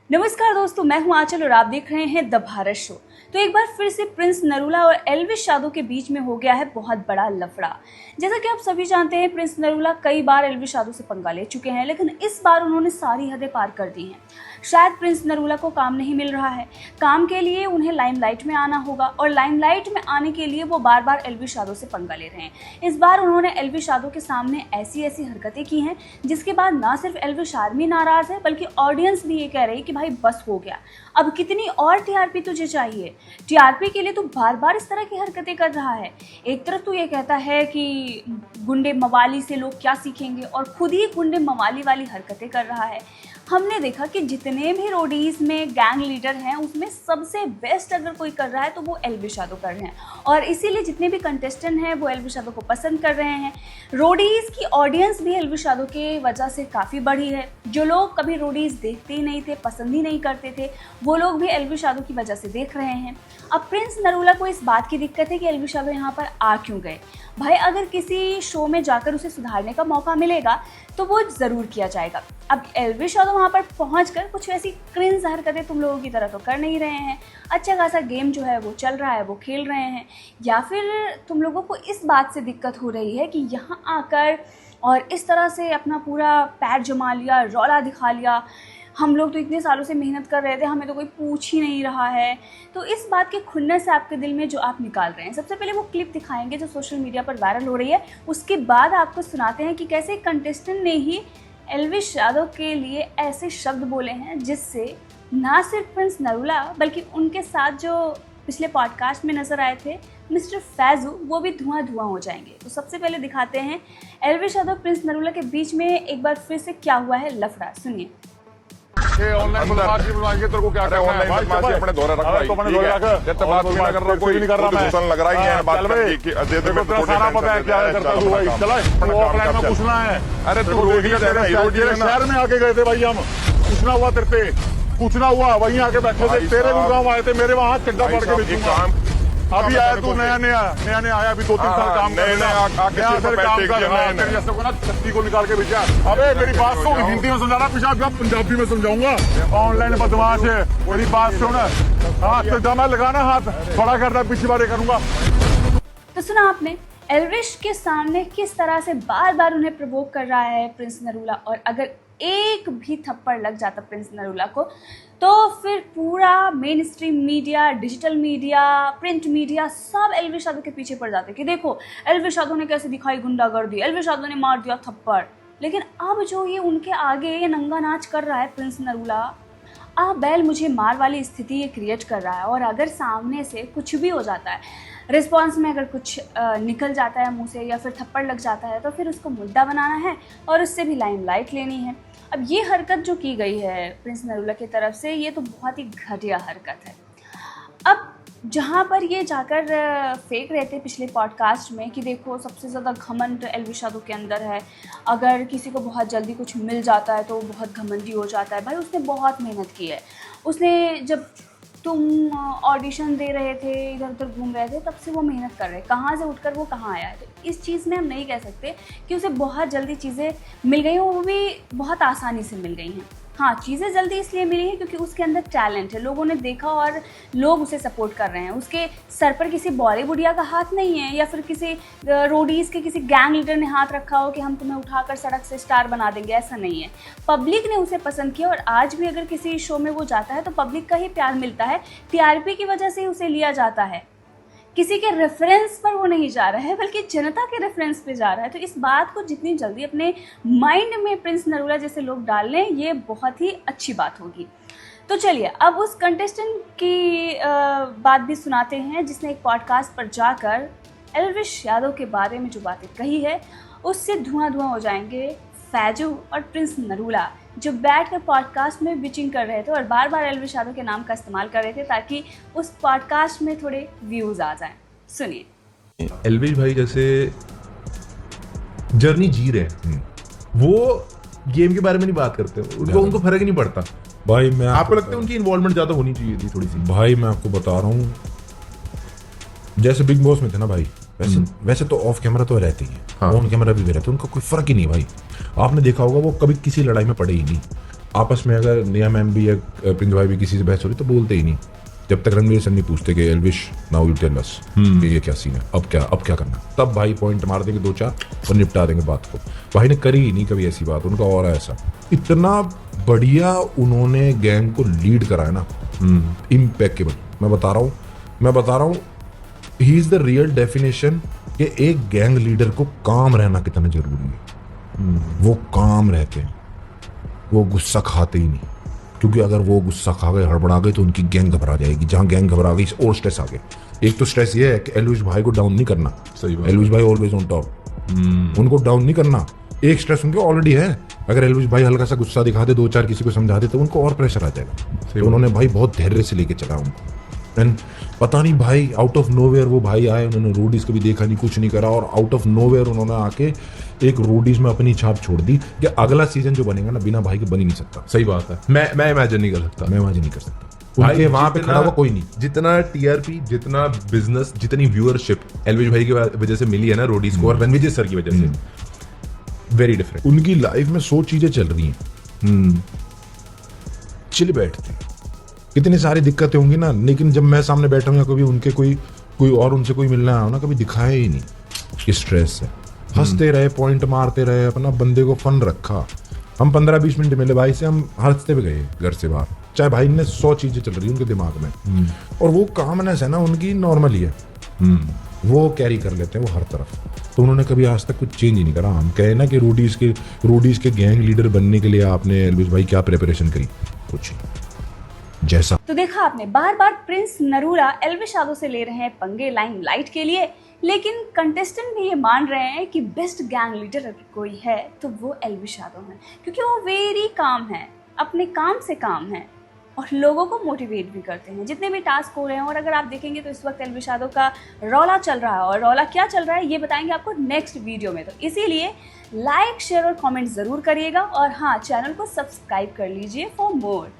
नमस्कार दोस्तों, मैं हूं आंचल और आप देख रहे हैं द भारत शो। तो एक बार फिर से प्रिंस नरूला और एल्विश यादव के बीच में हो गया है बहुत बड़ा लफड़ा। जैसा कि आप सभी जानते हैं, प्रिंस नरूला कई बार एल्विश यादव से पंगा ले चुके हैं, लेकिन इस बार उन्होंने सारी हदें पार कर दी हैं। शायद प्रिंस नरूला को काम नहीं मिल रहा है, काम के लिए उन्हें लाइमलाइट में आना होगा और लाइमलाइट में आने के लिए वो बार बार एल्विश यादव से पंगा ले रहे हैं। इस बार उन्होंने एल्विश यादव के सामने ऐसी ऐसी हरकतें की हैं जिसके बाद ना सिर्फ एल्विश आर्मी नाराज है बल्कि ऑडियंस भी ये कह रही है कि भाई बस हो गया, अब कितनी और टीआरपी तुझे चाहिए। टीआरपी के लिए तू बार बार इस तरह की हरकतें कर रहा है। एक तरफ तू ये कहता है कि गुंडे मवाली से लोग क्या सीखेंगे और खुद ही गुंडे मवाली वाली हरकतें कर रहा है। हमने देखा कि जितने भी रोडीज में गैंग लीडर हैं उसमें सबसे बेस्ट अगर कोई कर रहा है तो वो एल्विश यादव कर रहे हैं और इसीलिए जितने भी कंटेस्टेंट हैं वो एल्विश यादव को पसंद कर रहे हैं। रोडीज की ऑडियंस भी एल्विश यादव के वजह से काफ़ी बढ़ी है। जो लोग कभी रोडीज देखते ही नहीं थे, पसंद ही नहीं करते थे, वो लोग भी एल्विश यादव की वजह से देख रहे हैं। अब प्रिंस नरूला को इस बात की दिक्कत है कि एल्विश यादव यहाँ पर आ क्यों गए। भाई अगर किसी शो में जाकर उसे सुधारने का मौका मिलेगा तो वो ज़रूर किया जाएगा। अब एल्विश यादव वहाँ पर पहुँचकर कुछ ऐसी क्रिंज हरकतें तुम लोगों की तरह तो कर नहीं रहे हैं। अच्छा खासा गेम जो है वो चल रहा है, वो खेल रहे हैं, या फिर तुम लोगों को इस बात से दिक्कत हो रही है कि यहाँ आकर और इस तरह से अपना पूरा पैर जमा लिया, रौला दिखा लिया, हम लोग तो इतने सालों से मेहनत कर रहे थे, हमें तो कोई पूछ ही नहीं रहा है। तो इस बात के खुन्नस से आपके दिल में जो आप निकाल रहे हैं, सबसे पहले वो क्लिप दिखाएंगे जो सोशल मीडिया पर वायरल हो रही है, उसके बाद आपको सुनाते हैं कि कैसे कंटेस्टेंट ने ही एल्विश यादव के लिए ऐसे शब्द बोले हैं जिससे ना सिर्फ प्रिंस नरूला बल्कि उनके साथ जो पिछले पॉडकास्ट में नजर आए थे मिस्टर फैजू, वो भी धुआं धुआं हो जाएंगे। तो सबसे पहले दिखाते हैं एल्विश यादव प्रिंस नरूला के बीच में एक बार फिर से क्या हुआ है लफड़ा, सुनिए। ऑनलाइन बदमाशी बुलाएंगे तेरे को क्या करना है भाई? बदमाशी अपने दौरे रख भाई, तो अपने दौरे रख। जब तक बात नहीं कर रहा कोई नहीं कर रहा, मैं दूसरा लग रहा है बात करने की। देखो तेरा सारा पता है क्या करता तू भाई। चला ऑफलाइन में पूछना है। अरे तू रोडी शहर में आके गए थे भाई, हम पूछना हुआ तेरे से, पूछना हुआ वहीं आके बैठे थे, तेरे गाँव आए थे, मेरे वहाँ चिड्डा पड़ के बेचूंगा। अभी आया तू नया आया, अभी 2-3 साल काम कर छत्ती को निकाल के भेजा। अबे मेरी बात सुन, हिंदी में समझाना, पिछा पंजाबी में समझाऊंगा। ऑनलाइन बदमाश है, मेरी बात सुन। हाथ तो दमा लगाना, हाथ बड़ा करना, पिछली बार करूंगा। तो सुना आपने एल्विश के सामने किस तरह से बार बार उन्हें प्रवोक कर रहा है प्रिंस नरूला, और अगर एक भी थप्पड़ लग जाता प्रिंस नरूला को तो फिर पूरा main stream media, digital media, print media सब एल्विश यादव के पीछे पड़ जाते कि देखो एल्विश यादव ने कैसे दिखाई गुंडागर्दी, एल्विश यादव ने मार दिया थप्पड़। लेकिन अब जो ये उनके आगे ये नंगा नाच कर रहा है प्रिंस नरूला, आ बैल मुझे मार वाली स्थिति ये क्रिएट कर रहा है। और अगर सामने से कुछ भी हो जाता है, रिस्पॉन्स में अगर कुछ निकल जाता है मुंह से या फिर थप्पड़ लग जाता है, तो फिर उसको मुद्दा बनाना है और उससे भी लाइमलाइट लेनी है। अब ये हरकत जो की गई है प्रिंस नरूला की तरफ से, ये तो बहुत ही घटिया हरकत है। अब जहाँ पर ये जाकर फेंक रहे थे पिछले पॉडकास्ट में कि देखो सबसे ज़्यादा घमंड एल्विश यादव के अंदर है, अगर किसी को बहुत जल्दी कुछ मिल जाता है तो वो बहुत घमंडी हो जाता है। भाई उसने बहुत मेहनत की है, उसने जब तुम ऑडिशन दे रहे थे, इधर उधर घूम रहे थे, तब से वो मेहनत कर रहे हैं, कहाँ से उठकर वो कहाँ आया है। तो इस चीज़ में हम नहीं कह सकते कि उसे बहुत जल्दी चीज़ें मिल गई हैं, वो भी बहुत आसानी से मिल गई हैं। हाँ, चीज़ें जल्दी इसलिए मिली हैं क्योंकि उसके अंदर टैलेंट है, लोगों ने देखा और लोग उसे सपोर्ट कर रहे हैं। उसके सर पर किसी बॉलीवुडिया का हाथ नहीं है या फिर किसी रोडीज़ के किसी गैंग लीडर ने हाथ रखा हो कि हम तुम्हें उठाकर सड़क से स्टार बना देंगे, ऐसा नहीं है। पब्लिक ने उसे पसंद किया और आज भी अगर किसी शो में वो जाता है तो पब्लिक का ही प्यार मिलता है, टीआरपी की वजह से ही उसे लिया जाता है। किसी के रेफरेंस पर वो नहीं जा रहा है बल्कि जनता के रेफरेंस पे जा रहा है। तो इस बात को जितनी जल्दी अपने माइंड में प्रिंस नरूला जैसे लोग डाल लें, ये बहुत ही अच्छी बात होगी। तो चलिए अब उस कंटेस्टेंट की बात भी सुनाते हैं जिसने एक पॉडकास्ट पर जाकर एल्विश यादव के बारे में जो बातें कही है उससे धुआं धुआं हो जाएंगे फैजू और प्रिंस नरूला, जो बैठकर पॉडकास्ट में बिचिंग कर रहे थे और बार बार एल्विश यादव के नाम का इस्तेमाल कर रहे थे ताकि उस पॉडकास्ट में थोड़े व्यूज आ जाएं। सुनिए। एल्विश भाई जैसे जर्नी जी रहे हैं, वो गेम के बारे में नहीं बात करते, उनको फर्क ही नहीं पड़ता। भाई मैं आपको लगता है उनकी इन्वॉल्वमेंट ज्यादा होनी चाहिए थी थोड़ी सी? भाई मैं आपको बता रहा हूँ, जैसे बिग बॉस में थे ना भाई, वैसे तो ऑफ कैमरा तो रहती है, ऑन कैमरा भी रहते हैं, उनका कोई फर्क ही नहीं भाई। आपने देखा होगा वो कभी किसी लड़ाई में पड़े ही नहीं, आपस में अगर निया मैम भी या प्रिंस भाई भी किसी से बहस हो रही तो बोलते ही नहीं, जब तक रणवीर सर नहीं पूछते कि Elvish now you tell us ये क्या सीन है, अब क्या करना, तब भाई पॉइंट मार देंगे 2-4 और निपटा देंगे बात को। भाई ने करी ही नहीं कभी ऐसी बात, उनका और ऐसा इतना बढ़िया उन्होंने गैंग को लीड करा है ना, इम्पेक्केबल। मैं बता रहा हूँ he is the real definition कि एक गैंग लीडर को काम रहना कितना जरूरी है। वो काम रहते हैं, वो गुस्सा खाते ही नहीं, क्योंकि अगर वो गुस्सा खा गए, हड़बड़ा गए तो उनकी गैंग घबरा जाएगी। जहां गैंग घबरा गई और स्ट्रेस आ गए। एक तो स्ट्रेस ये है कि एल्विश भाई को डाउन नहीं करना, सही बात। एल्विश भाई ऑलवेज ऑन टॉप, उनको डाउन नहीं करना। एक स्ट्रेस उनके ऑलरेडी है, अगर एल्विश भाई हल्का सा गुस्सा दिखा दे, 2-4 किसी को समझा दे तो उनको और प्रेशर आ जाएगा। तो उन्होंने भाई बहुत धैर्य से लेके चला उनको। एंड पता नहीं भाई आउट ऑफ नोवेयर वो भाई आए, उन्होंने रोडीज कभी देखा नहीं, कुछ नहीं करा, और आउट ऑफ नोवेयर उन्होंने आके एक रोडीज में अपनी छाप छोड़ दी कि अगला सीजन जो बनेगा ना बिना भाई के बन ही नहीं सकता। सही बात है, मैं इमेजिन नहीं कर सकता, मैं इमेजिन नहीं कर सकता उनके वहां पे खड़ा हुआ कोई नहीं। जितना टीआरपी, जितना बिजनेस, जितनी व्यूअरशिप एल्विश भाई की वजह से मिली है ना रोडीज को और रणवीर सर की वजह से, वेरी डिफरेंट। उनकी लाइफ में 100 चीजें चल रही हैं, चिल बैठते हैं। कितनी सारी दिक्कतें होंगी ना, लेकिन जब मैं सामने बैठा हूँ या कभी उनके कोई और उनसे कोई मिलना आया हो ना, कभी दिखाया ही नहीं कि स्ट्रेस है। हंसते रहे, पॉइंट मारते रहे, अपना बंदे को फन रखा। हम 15-20 मिनट मिले भाई से, हम हंसते हुए गए घर से बाहर, चाहे भाई ने 100 चीजें चल रही उनके दिमाग में, और वो कामनेस है ना उनकी नॉर्मली है, वो कैरी कर लेते हैं वो हर तरफ। तो उन्होंने कभी आज तक कुछ चेंज ही नहीं करा। हम कहे ना कि रोडीज के गैंग लीडर बनने के लिए आपने एल्विश भाई क्या प्रिपरेशन करी, कुछ जैसा। तो देखा आपने, बार बार प्रिंस नरूला एल्विश यादव से ले रहे हैं पंगे लाइमलाइट के लिए, लेकिन कंटेस्टेंट भी ये मान रहे हैं कि बेस्ट गैंग लीडर अगर कोई है तो वो एल्विश यादव है, क्योंकि वो वेरी काम है, अपने काम से काम है और लोगों को मोटिवेट भी करते हैं जितने भी टास्क हो रहे हैं। और अगर आप देखेंगे तो इस वक्त एल्विश यादव का रौला चल रहा है, और रौला क्या चल रहा है ये बताएंगे आपको नेक्स्ट वीडियो में। तो इसीलिए लाइक, शेयर और कमेंट जरूर करिएगा, और हाँ, चैनल को सब्सक्राइब कर लीजिए फॉर मोर।